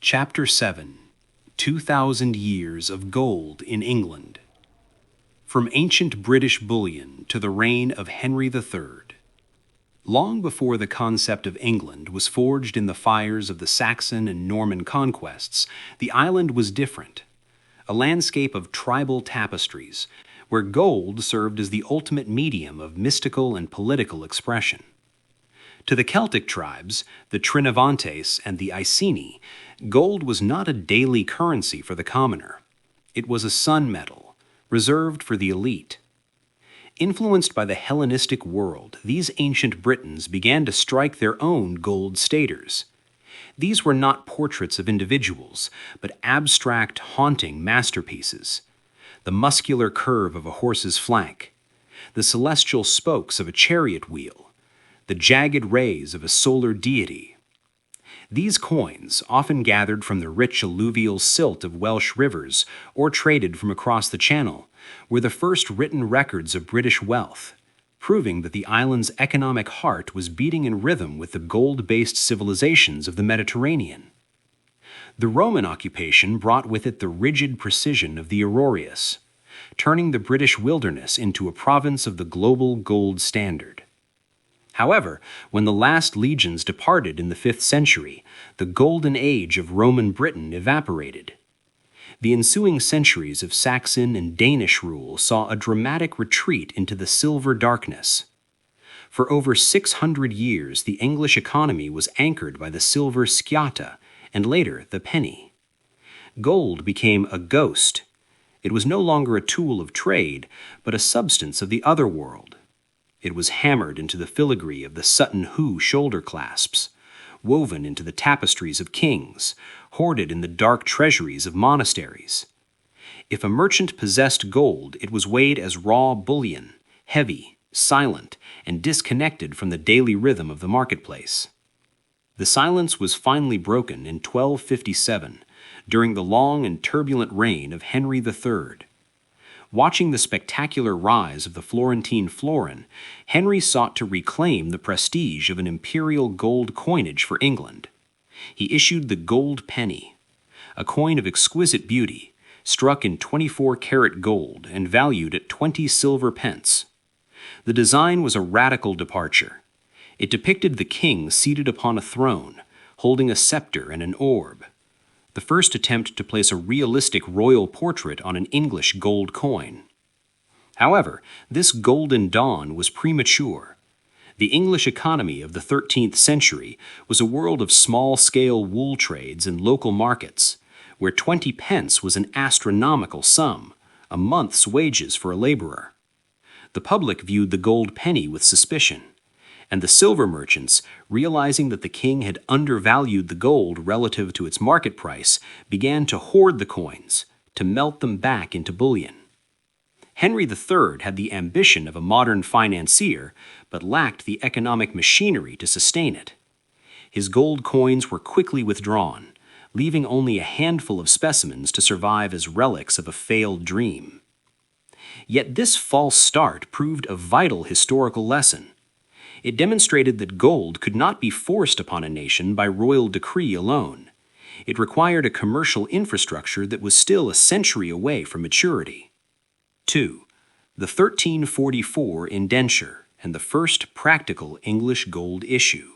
Chapter 7 2,000 Years of Gold in England. From ancient British bullion to the reign of Henry III. Long before the concept of England was forged in the fires of the Saxon and Norman conquests, the island was different. A landscape of tribal tapestries, where gold served as the ultimate medium of mystical and political expression. To the Celtic tribes, the Trinovantes and the Iceni, gold was not a daily currency for the commoner. It was a sun metal, reserved for the elite. Influenced by the Hellenistic world, these ancient Britons began to strike their own gold staters. These were not portraits of individuals, but abstract, haunting masterpieces. The muscular curve of a horse's flank, the celestial spokes of a chariot wheel, the jagged rays of a solar deity. These coins, often gathered from the rich alluvial silt of Welsh rivers or traded from across the Channel, were the first written records of British wealth, proving that the island's economic heart was beating in rhythm with the gold-based civilizations of the Mediterranean. The Roman occupation brought with it the rigid precision of the Aurorius, turning the British wilderness into a province of the global gold standard. However, when the last legions departed in the 5th century, the golden age of Roman Britain evaporated. The ensuing centuries of Saxon and Danish rule saw a dramatic retreat into the silver darkness. For over 600 years, the English economy was anchored by the silver sciata and later the penny. Gold became a ghost. It was no longer a tool of trade, but a substance of the other world. It was hammered into the filigree of the Sutton Hoo shoulder clasps, woven into the tapestries of kings, hoarded in the dark treasuries of monasteries. If a merchant possessed gold, it was weighed as raw bullion, heavy, silent, and disconnected from the daily rhythm of the marketplace. The silence was finally broken in 1257, during the long and turbulent reign of Henry III. Watching the spectacular rise of the Florentine florin, Henry sought to reclaim the prestige of an imperial gold coinage for England. He issued the gold penny, a coin of exquisite beauty, struck in 24-karat gold and valued at 20 silver pence. The design was a radical departure. It depicted the king seated upon a throne, holding a scepter and an orb, the first attempt to place a realistic royal portrait on an English gold coin. However, this golden dawn was premature. The English economy of the 13th century was a world of small-scale wool trades and local markets, where 20 pence was an astronomical sum, a month's wages for a laborer. The public viewed the gold penny with suspicion, and the silver merchants, realizing that the king had undervalued the gold relative to its market price, began to hoard the coins, to melt them back into bullion. Henry III had the ambition of a modern financier, but lacked the economic machinery to sustain it. His gold coins were quickly withdrawn, leaving only a handful of specimens to survive as relics of a failed dream. Yet this false start proved a vital historical lesson. It demonstrated that gold could not be forced upon a nation by royal decree alone. It required a commercial infrastructure that was still a century away from maturity. 2. The 1344 indenture and the first practical English gold issue.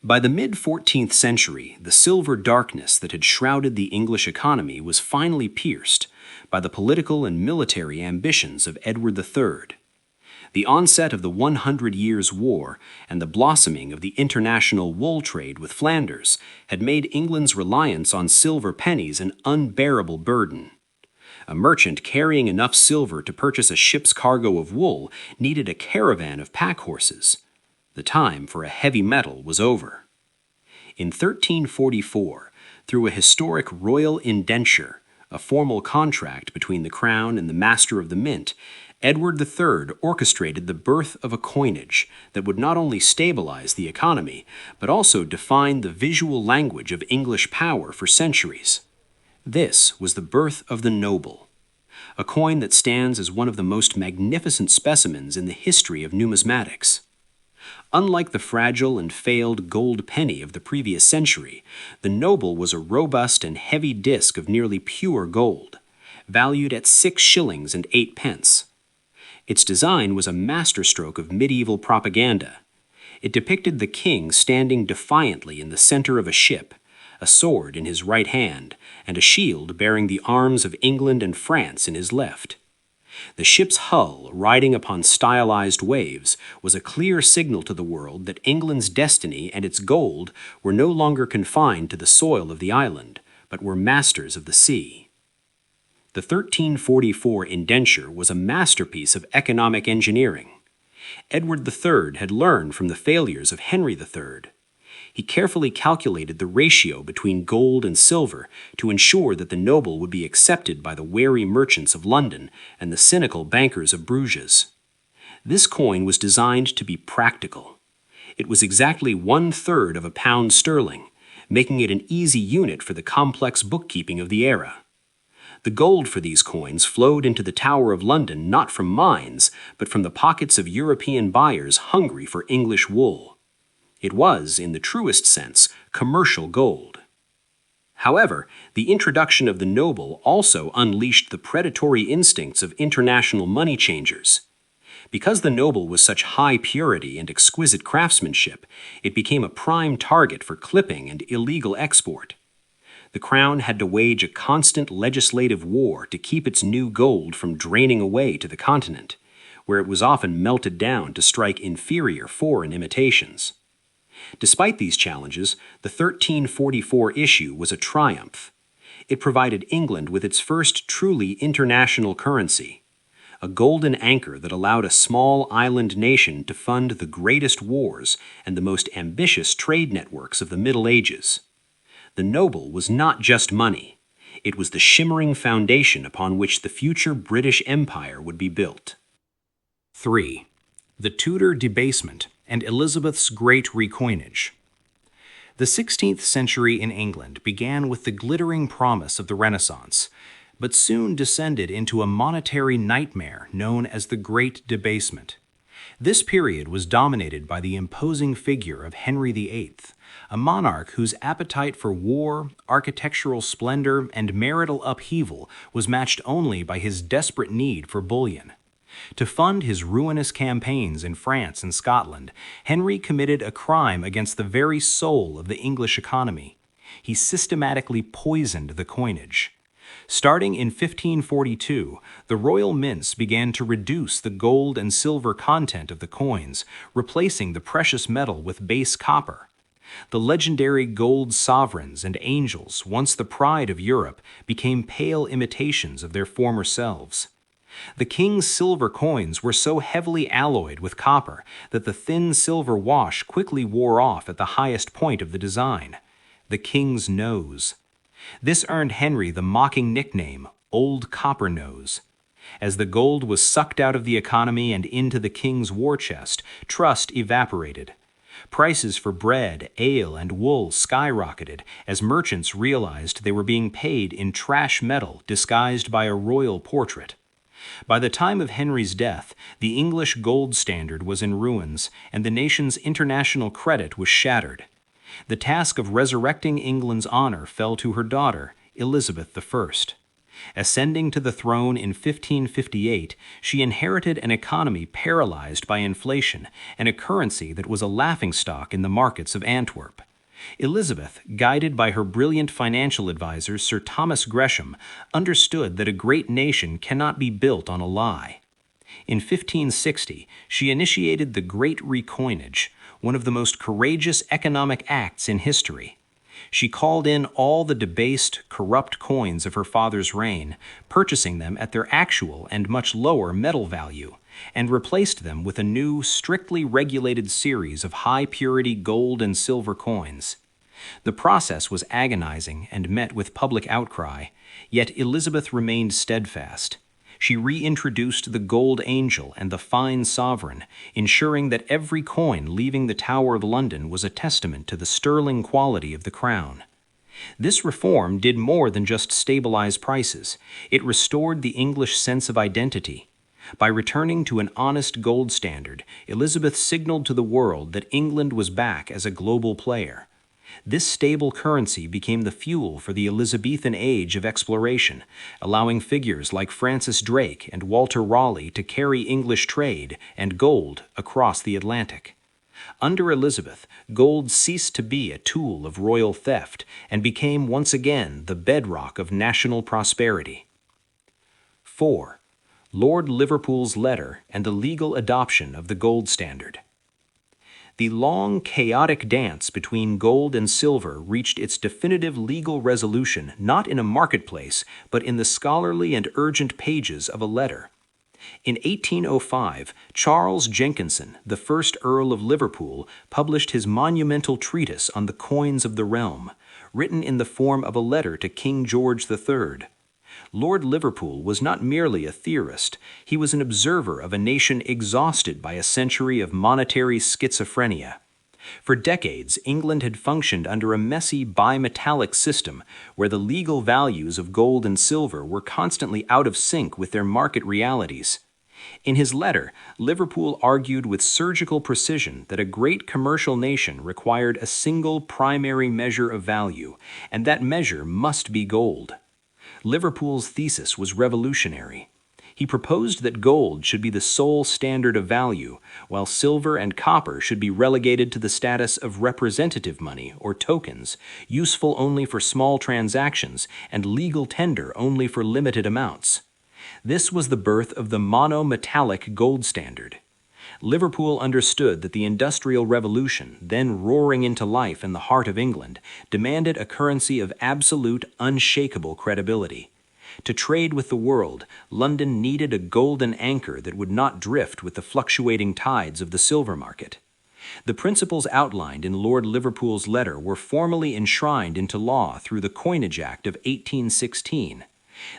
By the mid-14th century, the silver darkness that had shrouded the English economy was finally pierced by the political and military ambitions of Edward III. The onset of the 100 Years' War and the blossoming of the international wool trade with Flanders had made England's reliance on silver pennies an unbearable burden. A merchant carrying enough silver to purchase a ship's cargo of wool needed a caravan of pack horses. The time for a heavy metal was over. In 1344, through a historic royal indenture, a formal contract between the Crown and the Master of the Mint, Edward III orchestrated the birth of a coinage that would not only stabilize the economy, but also define the visual language of English power for centuries. This was the birth of the noble, a coin that stands as one of the most magnificent specimens in the history of numismatics. Unlike the fragile and failed gold penny of the previous century, the noble was a robust and heavy disc of nearly pure gold, valued at 6 shillings and 8 pence. Its design was a masterstroke of medieval propaganda. It depicted the king standing defiantly in the center of a ship, a sword in his right hand, and a shield bearing the arms of England and France in his left. The ship's hull, riding upon stylized waves, was a clear signal to the world that England's destiny and its gold were no longer confined to the soil of the island, but were masters of the sea. The 1344 indenture was a masterpiece of economic engineering. Edward III had learned from the failures of Henry III. He carefully calculated the ratio between gold and silver to ensure that the noble would be accepted by the wary merchants of London and the cynical bankers of Bruges. This coin was designed to be practical. It was exactly 1/3 of a pound sterling, making it an easy unit for the complex bookkeeping of the era. The gold for these coins flowed into the Tower of London not from mines, but from the pockets of European buyers hungry for English wool. It was, in the truest sense, commercial gold. However, the introduction of the noble also unleashed the predatory instincts of international money changers. Because the noble was such high purity and exquisite craftsmanship, it became a prime target for clipping and illegal export. The crown had to wage a constant legislative war to keep its new gold from draining away to the continent, where it was often melted down to strike inferior foreign imitations. Despite these challenges, the 1344 issue was a triumph. It provided England with its first truly international currency, a golden anchor that allowed a small island nation to fund the greatest wars and the most ambitious trade networks of the Middle Ages. The noble was not just money. It was the shimmering foundation upon which the future British Empire would be built. 3. The Tudor debasement and Elizabeth's great recoinage. The 16th century in England began with the glittering promise of the Renaissance, but soon descended into a monetary nightmare known as the Great Debasement. This period was dominated by the imposing figure of Henry VIII, a monarch whose appetite for war, architectural splendor, and marital upheaval was matched only by his desperate need for bullion. To fund his ruinous campaigns in France and Scotland, Henry committed a crime against the very soul of the English economy. He systematically poisoned the coinage. Starting in 1542, the royal mints began to reduce the gold and silver content of the coins, replacing the precious metal with base copper. The legendary gold sovereigns and angels, once the pride of Europe, became pale imitations of their former selves. The king's silver coins were so heavily alloyed with copper that the thin silver wash quickly wore off at the highest point of the design, the king's nose. This earned Henry the mocking nickname, Old Copper Nose. As the gold was sucked out of the economy and into the king's war chest, trust evaporated. Prices for bread, ale, and wool skyrocketed as merchants realized they were being paid in trash metal disguised by a royal portrait. By the time of Henry's death, the English gold standard was in ruins, and the nation's international credit was shattered. The task of resurrecting England's honor fell to her daughter, Elizabeth I. Ascending to the throne in 1558, she inherited an economy paralyzed by inflation and a currency that was a laughingstock in the markets of Antwerp. Elizabeth, guided by her brilliant financial advisor Sir Thomas Gresham, understood that a great nation cannot be built on a lie. In 1560, she initiated the Great Recoinage, one of the most courageous economic acts in history. She called in all the debased, corrupt coins of her father's reign, purchasing them at their actual and much lower metal value, and replaced them with a new, strictly regulated series of high-purity gold and silver coins. The process was agonizing and met with public outcry, yet Elizabeth remained steadfast. She reintroduced the gold angel and the fine sovereign, ensuring that every coin leaving the Tower of London was a testament to the sterling quality of the crown. This reform did more than just stabilize prices. It restored the English sense of identity. By returning to an honest gold standard, Elizabeth signaled to the world that England was back as a global player. This stable currency became the fuel for the Elizabethan age of exploration, allowing figures like Francis Drake and Walter Raleigh to carry English trade and gold across the Atlantic. Under Elizabeth, gold ceased to be a tool of royal theft and became once again the bedrock of national prosperity. 4. Lord Liverpool's letter and the legal adoption of the gold standard. The long, chaotic dance between gold and silver reached its definitive legal resolution not in a marketplace, but in the scholarly and urgent pages of a letter. In 1805, Charles Jenkinson, the first Earl of Liverpool, published his monumental treatise on the coins of the realm, written in the form of a letter to King George III. Lord Liverpool was not merely a theorist, he was an observer of a nation exhausted by a century of monetary schizophrenia. For decades, England had functioned under a messy bimetallic system where the legal values of gold and silver were constantly out of sync with their market realities. In his letter, Liverpool argued with surgical precision that a great commercial nation required a single primary measure of value, and that measure must be gold. Liverpool's thesis was revolutionary. He proposed that gold should be the sole standard of value, while silver and copper should be relegated to the status of representative money or tokens, useful only for small transactions and legal tender only for limited amounts. This was the birth of the monometallic gold standard. Liverpool understood that the Industrial Revolution, then roaring into life in the heart of England, demanded a currency of absolute, unshakable credibility. To trade with the world, London needed a golden anchor that would not drift with the fluctuating tides of the silver market. The principles outlined in Lord Liverpool's letter were formally enshrined into law through the Coinage Act of 1816.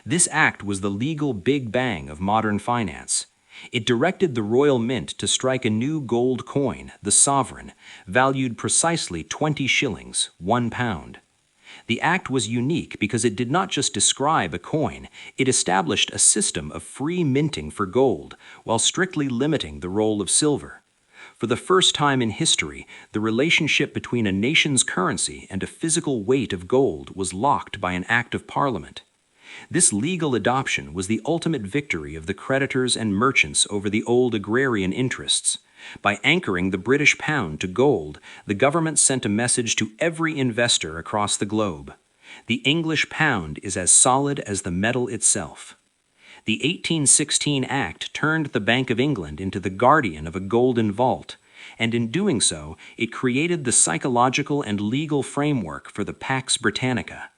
This act was the legal Big Bang of modern finance. It directed the Royal Mint to strike a new gold coin, the sovereign, valued precisely 20 shillings, £1. The act was unique because it did not just describe a coin, it established a system of free minting for gold, while strictly limiting the role of silver. For the first time in history, the relationship between a nation's currency and a physical weight of gold was locked by an act of Parliament. This legal adoption was the ultimate victory of the creditors and merchants over the old agrarian interests. By anchoring the British pound to gold, the government sent a message to every investor across the globe. The English pound is as solid as the metal itself. The 1816 Act turned the Bank of England into the guardian of a golden vault, and in doing so, it created the psychological and legal framework for the Pax Britannica.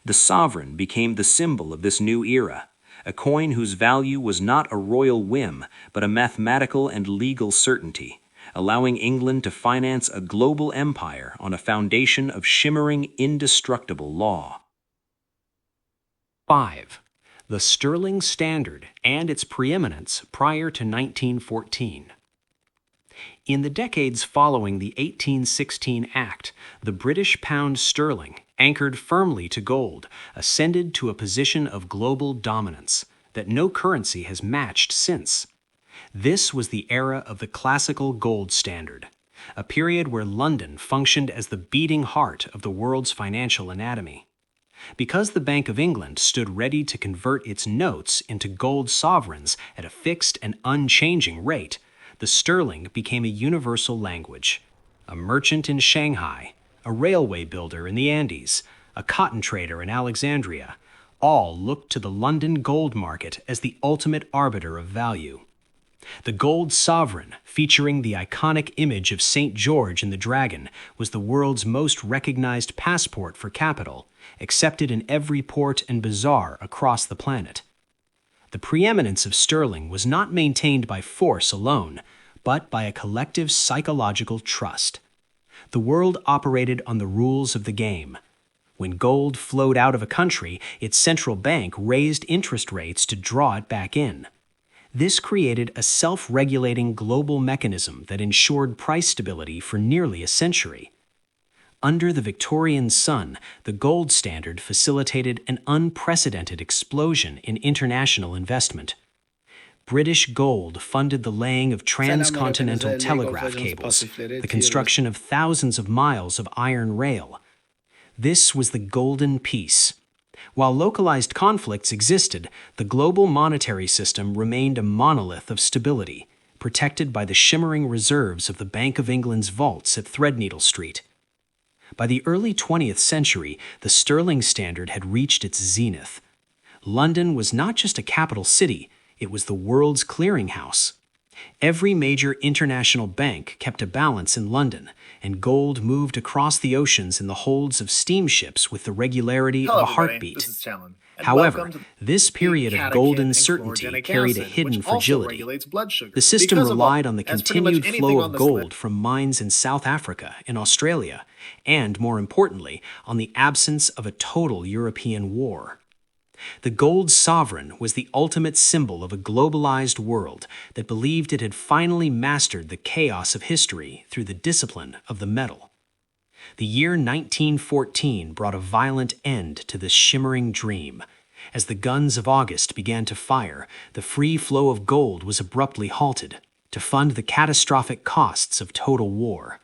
The sovereign became the symbol of this new era, a coin whose value was not a royal whim, but a mathematical and legal certainty, allowing England to finance a global empire on a foundation of shimmering, indestructible law. 5. The sterling standard and its preeminence prior to 1914. In the decades following the 1816 Act, the British pound sterling, anchored firmly to gold, ascended to a position of global dominance that no currency has matched since. This was the era of the classical gold standard, a period where London functioned as the beating heart of the world's financial anatomy. Because the Bank of England stood ready to convert its notes into gold sovereigns at a fixed and unchanging rate, the sterling became a universal language. A merchant in Shanghai, a railway builder in the Andes, a cotton trader in Alexandria, all looked to the London gold market as the ultimate arbiter of value. The gold sovereign, featuring the iconic image of St. George and the Dragon, was the world's most recognized passport for capital, accepted in every port and bazaar across the planet. The preeminence of sterling was not maintained by force alone, but by a collective psychological trust. The world operated on the rules of the game. When gold flowed out of a country, its central bank raised interest rates to draw it back in. This created a self-regulating global mechanism that ensured price stability for nearly a century. Under the Victorian sun, the gold standard facilitated an unprecedented explosion in international investment. British gold funded the laying of transcontinental telegraph cables, the construction of thousands of miles of iron rail. This was the Golden Peace. While localized conflicts existed, the global monetary system remained a monolith of stability, protected by the shimmering reserves of the Bank of England's vaults at Threadneedle Street. By the early 20th century, the sterling standard had reached its zenith. London was not just a capital city, it was the world's clearinghouse. Every major international bank kept a balance in London, and gold moved across the oceans in the holds of steamships with the regularity of a heartbeat. This is Talon. And However, welcome to this period of golden certainty carried a hidden fragility. The system relied on the continued flow of gold from mines in South Africa and Australia, and, more importantly, on the absence of a total European war. The gold sovereign was the ultimate symbol of a globalized world that believed it had finally mastered the chaos of history through the discipline of the metal. The year 1914 brought a violent end to this shimmering dream. As the guns of August began to fire, the free flow of gold was abruptly halted to fund the catastrophic costs of total war.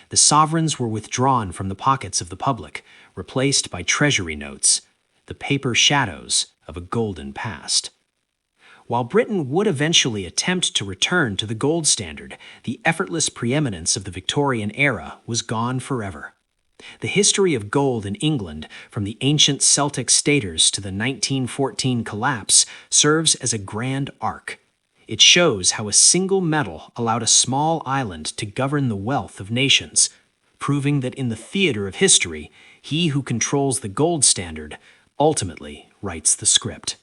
The sovereigns were withdrawn from the pockets of the public, replaced by treasury notes, the paper shadows of a golden past. While Britain would eventually attempt to return to the gold standard, the effortless preeminence of the Victorian era was gone forever. The history of gold in England, from the ancient Celtic staters to the 1914 collapse, serves as a grand arc. It shows how a single metal allowed a small island to govern the wealth of nations, proving that in the theater of history, he who controls the gold standard ultimately writes the script.